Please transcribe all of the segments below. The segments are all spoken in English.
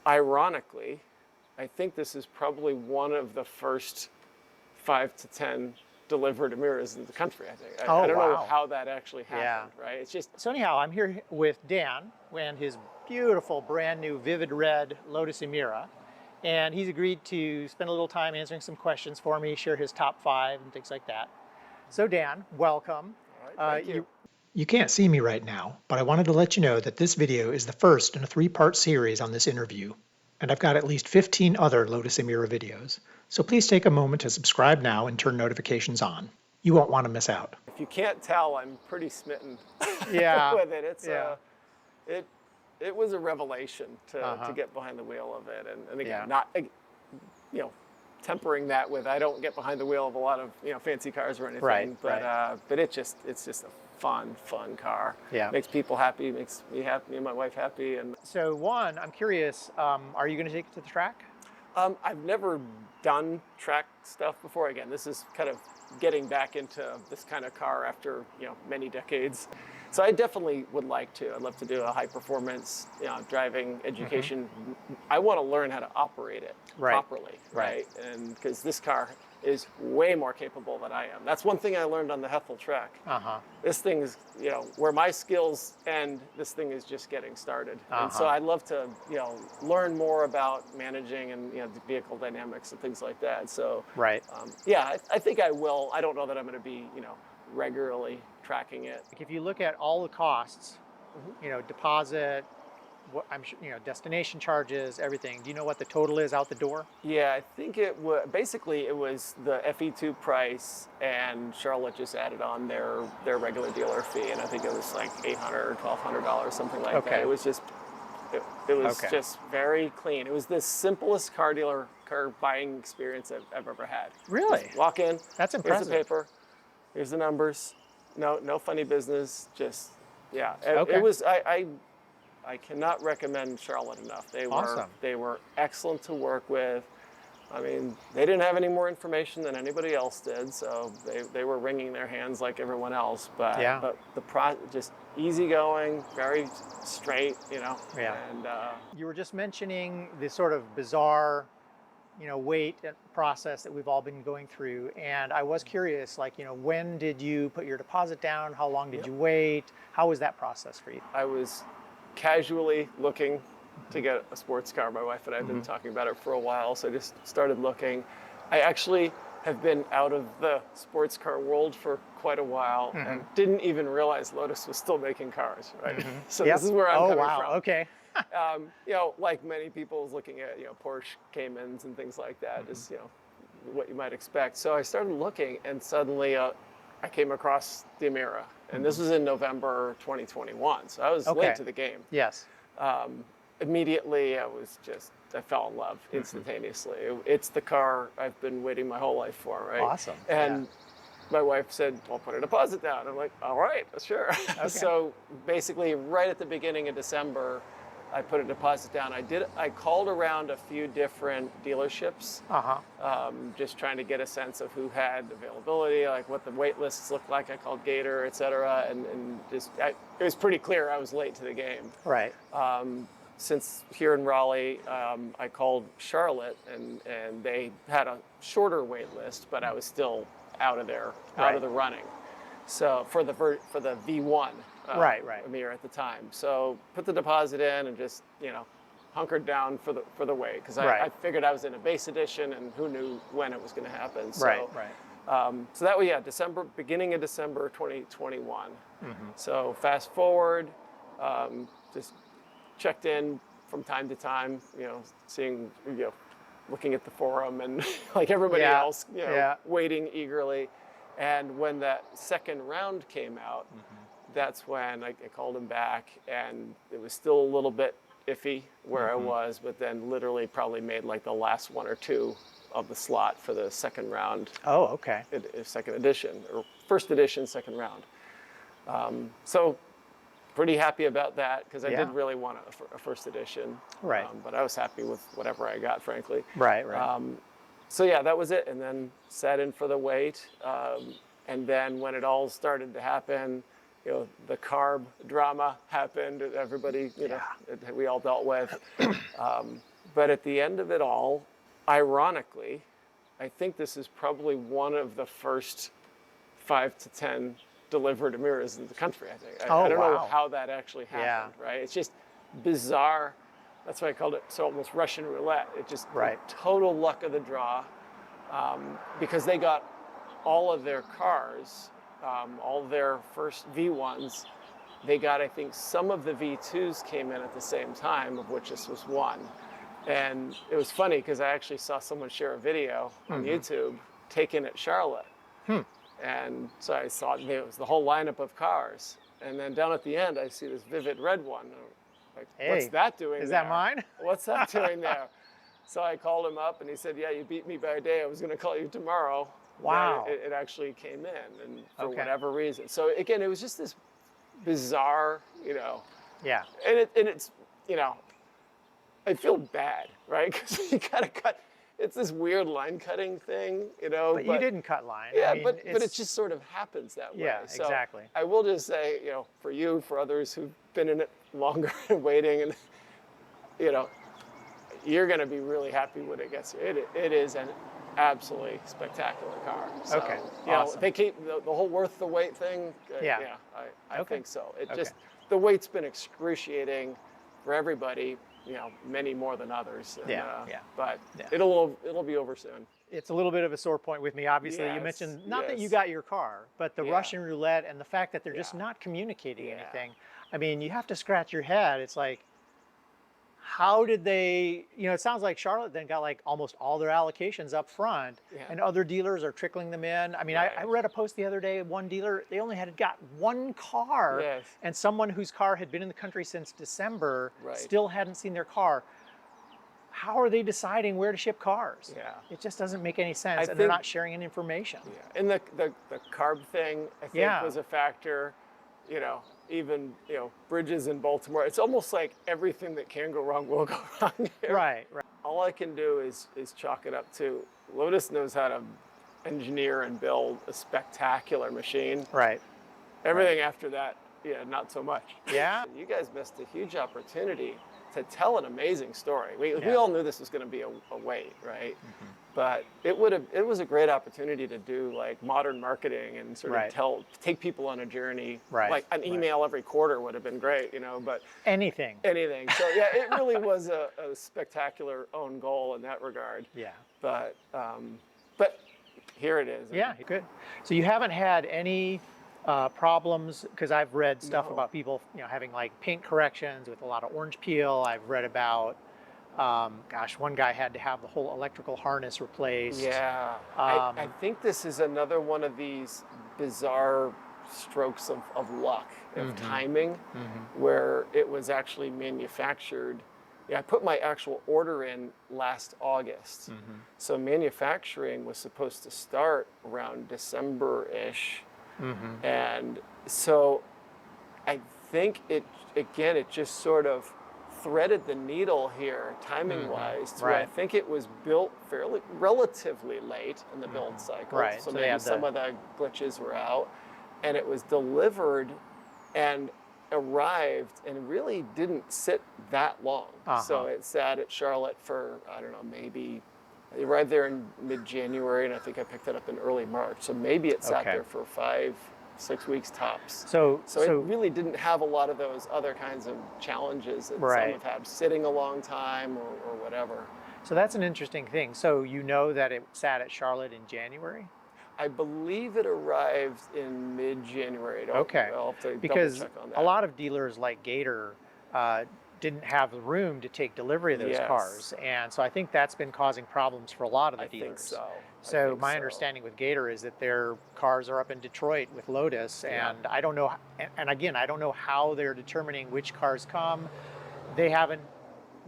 ironically, I think this is probably one of the first 5 to 10 delivered Emiras in the country, I think. I don't know how that actually happened, right? It's just... So anyhow, I'm here with Dan and his beautiful brand new vivid red Lotus Emira. And he's agreed to spend a little time answering some questions for me, share his top 5 and things like that. So Dan, welcome. All right, thank you. You can't see me right now, but I wanted to let you know that this video is the first in a 3-part series on this interview. And I've got at least 15 other Lotus Emira videos. So please take a moment to subscribe now and turn notifications on. You won't want to miss out. If you can't tell, I'm pretty smitten Yeah. with it. It's it was a revelation to get behind the wheel of it, and again, not tempering that with I don't get behind the wheel of a lot of fancy cars or anything, but it's just a fun car. Yeah, makes people happy, makes me happy, me and my wife happy. And so one, I'm curious, are you going to take it to the track? I've never done track stuff before. Again, this is kind of getting back into this kind of car after many decades. So I definitely would like to. I'd love to do a high performance driving education. I want to learn how to operate it properly, right? And because this car is way more capable than I am. That's one thing I learned on the Hethel track. This thing is, where my skills end, this thing is just getting started. And so I'd love to, learn more about managing and the vehicle dynamics and things like that. So yeah, I think I will. I don't know that I'm going to be, regularly tracking it. If you look at all the costs, deposit, I'm sure, destination charges, everything. Do you know what the total is out the door? Yeah, I think it was basically it was the FE2 price, and Charlotte just added on their regular dealer fee, and I think it was like $800 or $1,200, something like that. It was just just very clean. It was the simplest car buying experience I've ever had. Really? Just walk in. That's impressive. Here's the paper. Here's the numbers. No funny business. Just it was. I cannot recommend Charlotte enough. They were excellent to work with. I mean, they didn't have any more information than anybody else did, so they were wringing their hands like everyone else. But just easygoing, very straight, And you were just mentioning this sort of bizarre, wait process that we've all been going through, and I was curious, when did you put your deposit down? How long did you wait? How was that process for you? I was casually looking to get a sports car. My wife and I have been talking about it for a while, so I just started looking. I actually have been out of the sports car world for quite a while and didn't even realize Lotus was still making cars, right? So this is where I'm coming from. Okay. Like many people, was looking at Porsche Caymans and things like that, just what you might expect. So I started looking, and suddenly I came across the Emira. And this was in November 2021, so I was late to the game. Yes. Immediately, I fell in love instantaneously. It's the car I've been waiting my whole life for, right? Awesome. And my wife said, well, put a deposit down. I'm like, all right, sure. So basically, right at the beginning of December, I put a deposit down. I called around a few different dealerships, just trying to get a sense of who had availability, like what the wait lists looked like. I called Gator, et cetera, and it was pretty clear I was late to the game. Right. Since here in Raleigh, I called Charlotte, and they had a shorter wait list, but I was still out of the running. So for the V1. Emira at the time. So put the deposit in and just hunkered down for the wait, because I figured I was in a base edition, and who knew when it was going to happen. So, so that was beginning of December 2021. So fast forward, just checked in from time to time, seeing, looking at the forum and like everybody else, waiting eagerly. And when that second round came out, that's when I called him back, and it was still a little bit iffy where I was, but then literally probably made like the last 1 or 2 of the slot for the second round. Oh, okay. Second edition, or first edition, second round. So pretty happy about that, because I did really want a first edition. Right. But I was happy with whatever I got, frankly. Right. So yeah, that was it, and then sat in for the wait. And then when it all started to happen, the carb drama happened. Everybody, we all dealt with. But at the end of it all, ironically, I think this is probably one of the first 5 to 10 delivered Emiras in the country, I think. I don't know how that actually happened, right? It's just bizarre. That's why I called it almost Russian roulette. It just total luck of the draw, because they got all of their cars, all their first V1s. They got, I think, some of the V2s came in at the same time, of which this was one. And it was funny because I actually saw someone share a video on YouTube taken at Charlotte. And so I saw it was the whole lineup of cars. And then down at the end, I see this vivid red one. Like, hey, what's that doing there? Is that mine? What's that doing there? So I called him up and he said, yeah, you beat me by a day. I was going to call you tomorrow. Wow. It actually came in, and for whatever reason. So again, it was just this bizarre, Yeah. And it's, I feel bad, right? Because you gotta cut. It's this weird line cutting thing, But you didn't cut line. Yeah, I mean, but it just sort of happens that way. Yeah, So exactly. I will just say, for you, for others who've been in it longer and waiting, and you're going to be really happy when it gets here. It is an absolutely spectacular car. So, Okay, awesome. They keep the whole worth the wait thing. I think so. It just the wait's been excruciating for everybody. Many more than others. And, But it'll be over soon. It's a little bit of a sore point with me. Obviously, you mentioned not that you got your car, but the Russian roulette and the fact that they're just not communicating anything. I mean, you have to scratch your head. It's like, how did they? It sounds like Charlotte then got like almost all their allocations up front, and other dealers are trickling them in. I mean, I read a post the other day. One dealer, they only had got one car, and someone whose car had been in the country since December still hadn't seen their car. How are they deciding where to ship cars? It just doesn't make any sense, and they're not sharing any information. And the carb thing, I think, was a factor. Even bridges in Baltimore. It's almost like everything that can go wrong will go wrong here. Right. All I can do is chalk it up to Lotus knows how to engineer and build a spectacular machine. Right. Everything after that, not so much. Yeah. You guys missed a huge opportunity to tell an amazing story. We all knew this was going to be a wait, right? But it was a great opportunity to do like modern marketing and sort of take people on a journey. Like an email every quarter would have been great, but anything. So it really was a spectacular own goal in that regard. Yeah. But here it is. Yeah, good. So you haven't had any problems, because I've read stuff about people, having like paint corrections with a lot of orange peel. I've read about, one guy had to have the whole electrical harness replaced. Yeah, I think this is another one of these bizarre strokes of luck, of timing, where it was actually manufactured. I put my actual order in last August. So manufacturing was supposed to start around December-ish. And so I think it just sort of threaded the needle here, timing-wise, to where I think it was built relatively late in the build cycle. So maybe some of the glitches were out, and it was delivered and arrived and really didn't sit that long. So it sat at Charlotte for, I don't know, maybe, it arrived there in mid-January, and I think I picked it up in early March. So maybe it sat there for 5-6 weeks tops. So it really didn't have a lot of those other kinds of challenges that some have had, sitting a long time or whatever. So that's an interesting thing. So that it sat at Charlotte in January? I believe it arrived in mid-January. I'll have to because double check on that. A lot of dealers like Gator didn't have the room to take delivery of those cars. And so I think that's been causing problems for a lot of the dealers. I think so. So my understanding with Gator is that their cars are up in Detroit with Lotus, and I don't know, and again, I don't know how they're determining which cars come. They haven't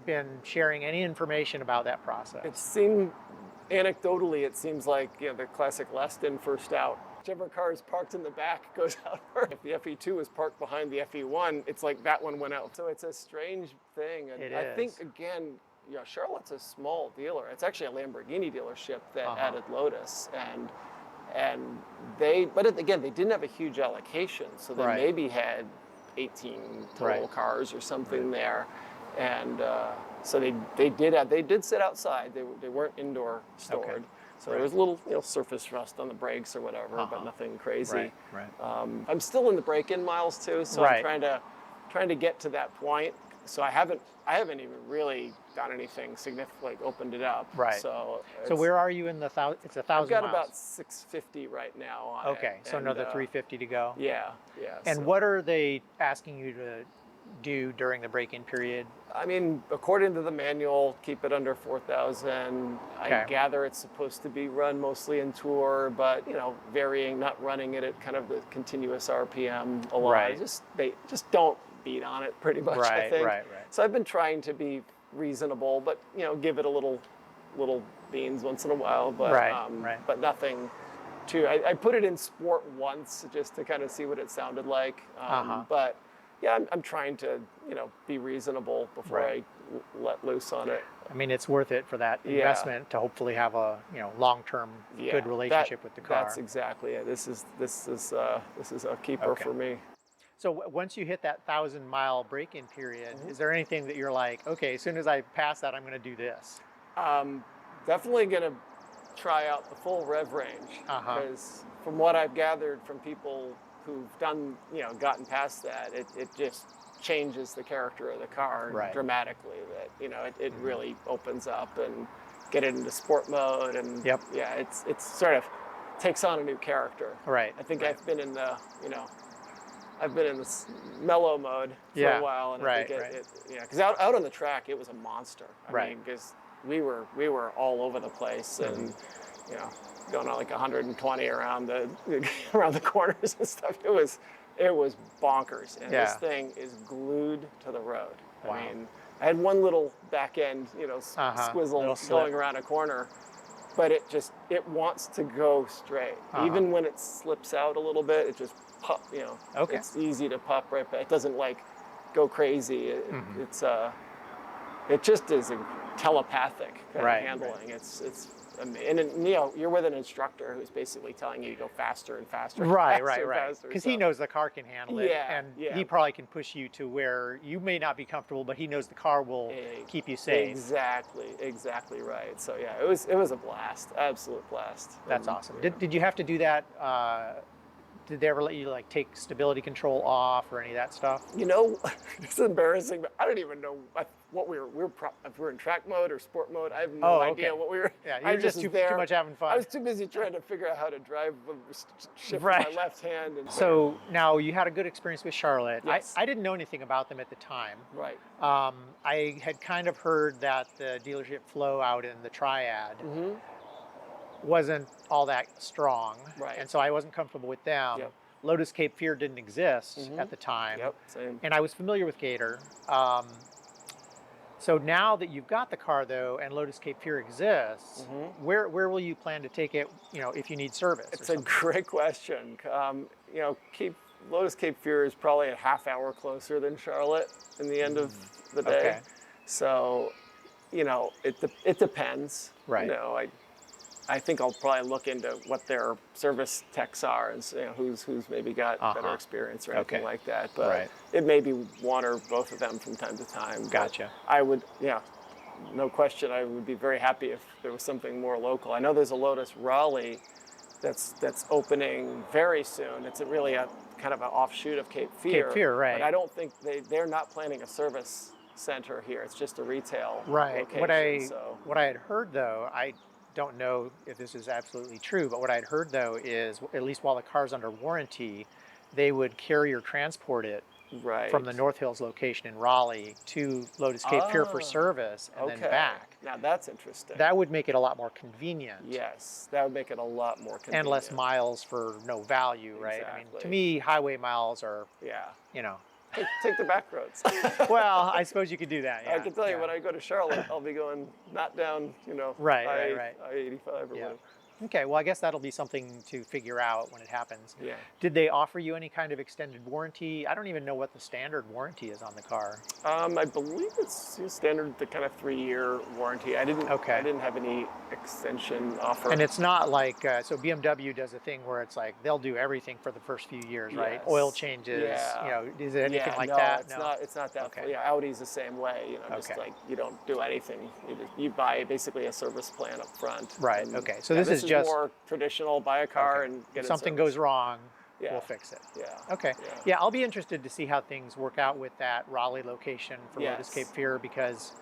been sharing any information about that process. It seemed, anecdotally, it seems like the classic last in, first out. Whichever car is parked in the back goes out first. If the FE2 is parked behind the FE1, it's like that one went out. So it's a strange thing. And I think, again, Charlotte's a small dealer. It's actually a Lamborghini dealership that added Lotus. And and again, they didn't have a huge allocation, so they maybe had 18 total cars or something there, and so they did sit outside. They weren't indoor stored. So there was a little surface rust on the brakes or whatever, but nothing crazy. I'm still in the break-in miles too, so I'm trying to get to that point. So I haven't even really done anything significant, like opened it up. So where are you in the it's 1,000 miles? I've got about 650 right now on it. So another 350 to go. Yeah. And what are they asking you to do during the break-in period? I mean, according to the manual, keep it under 4,000. I gather it's supposed to be run mostly in tour, but varying, not running it at kind of the continuous RPM a lot. They just don't beat on it pretty much, I think. So I've been trying to be reasonable, but give it a little beans once in a while, but but nothing too. I put it in sport once just to kind of see what it sounded like, but yeah, I'm trying to be reasonable before I let loose on it. I mean, it's worth it for that investment to hopefully have a long-term good relationship with the car. That's exactly it. This is a keeper for me. So once you hit that 1,000-mile break-in period, is there anything that you're like, okay, as soon as I pass that, I'm going to do this? Definitely going to try out the full rev range, because from what I've gathered from people who've done, gotten past that, it just changes the character of the car dramatically. That it really opens up, and get it into sport mode, and it's sort of takes on a new character. I think I've been in the I've been in this mellow mode for a while, and I think because out on the track it was a monster. I mean, because we were all over the place, and going on like 120 around the corners and stuff. It was bonkers, and this thing is glued to the road. I mean, I had one little back end, squizzle going around a corner, but it wants to go straight. Even when it slips out a little bit, it just pop. It's easy to pop right back. It doesn't like go crazy. It just is telepathic kind of handling. It's and you're with an instructor who's basically telling you to go faster and faster. Because he knows the car can handle it, and he probably can push you to where you may not be comfortable, but he knows the car will keep you safe. Exactly right. So yeah, it was a blast, absolute blast. That's awesome. Did you have to do that? Did they ever let you take stability control off or any of that stuff? It's embarrassing, but I don't even know what we were if we're in track mode or sport mode. I have no idea what we were. Yeah, you were just too much having fun. I was too busy trying to figure out how to drive, shift my left hand. So now you had a good experience with Charlotte. Yes. I didn't know anything about them at the time. I had kind of heard that the dealership flow out in the Triad wasn't all that strong, and so I wasn't comfortable with them. Lotus Cape Fear didn't exist at the time, same. And I was familiar with Gator. So now that you've got the car though, and Lotus Cape Fear exists, where will you plan to take it? If you need service. It's a great question. Lotus Cape Fear is probably a half hour closer than Charlotte in the end of the day. So, it depends. I think I'll probably look into what their service techs are, and who's maybe got better experience or anything like that. But it may be one or both of them from time to time. Gotcha. I would, no question, I would be very happy if there was something more local. I know there's a Lotus Raleigh that's opening very soon. It's really a kind of an offshoot of Cape Fear. Cape Fear, But I don't think they're not planning a service center here. It's just a retail location. What I had heard though, I don't know if this is absolutely true, but what I'd heard though is, at least while the car's under warranty, they would carry or transport it from the North Hills location in Raleigh to Lotus Cape Fear for service and then back. Now that's interesting. That would make it a lot more convenient. Yes, that would make it a lot more convenient. And less miles for no value, right? I mean, to me, highway miles are, Take the back roads. Well, I suppose you could do that. I can tell you when I go to Charlotte, I'll be going not down, I-85 or whatever. Okay, well, I guess that'll be something to figure out when it happens. Yeah. Did they offer you any kind of extended warranty? I don't even know what the standard warranty is on the car. I believe it's standard, the kind of 3-year warranty. I didn't have any extension offer. And it's not like, so BMW does a thing where it's like, they'll do everything for the first few years, right? Oil changes, Yeah. is it anything like no, that? It's not that. Okay. Yeah, Audi's the same way, just like you don't do anything. You buy basically a service plan up front. Right, And, okay. So yeah, this is just more traditional, buy a car and get if it something serviced. goes wrong, Yeah. we'll fix it. Yeah. Okay. Yeah, I'll be interested to see how things work out with that Raleigh location for Lotus Cape Fear, because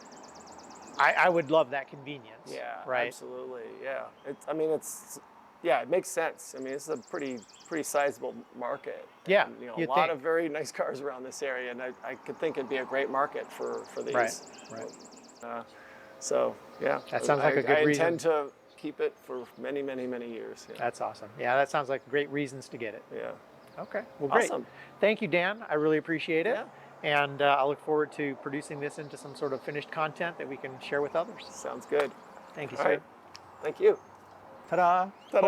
I would love that convenience. Yeah, right? absolutely. Yeah. It makes sense. I mean, it's a pretty sizable market. Yeah, And, a lot of very nice cars around this area, and I could think it'd be a great market for these. Right. So yeah, That sounds like a good reason. I intend to keep it for many, many, many years. Yeah. That's awesome. Yeah, that sounds like great reasons to get it. Yeah. Okay, well, great. Awesome. Thank you, Dan. I really appreciate it. Yeah. And I look forward to producing this into some sort of finished content that we can share with others. Sounds good. Thank you, All sir. right. Thank you. Ta-da. Ta-da.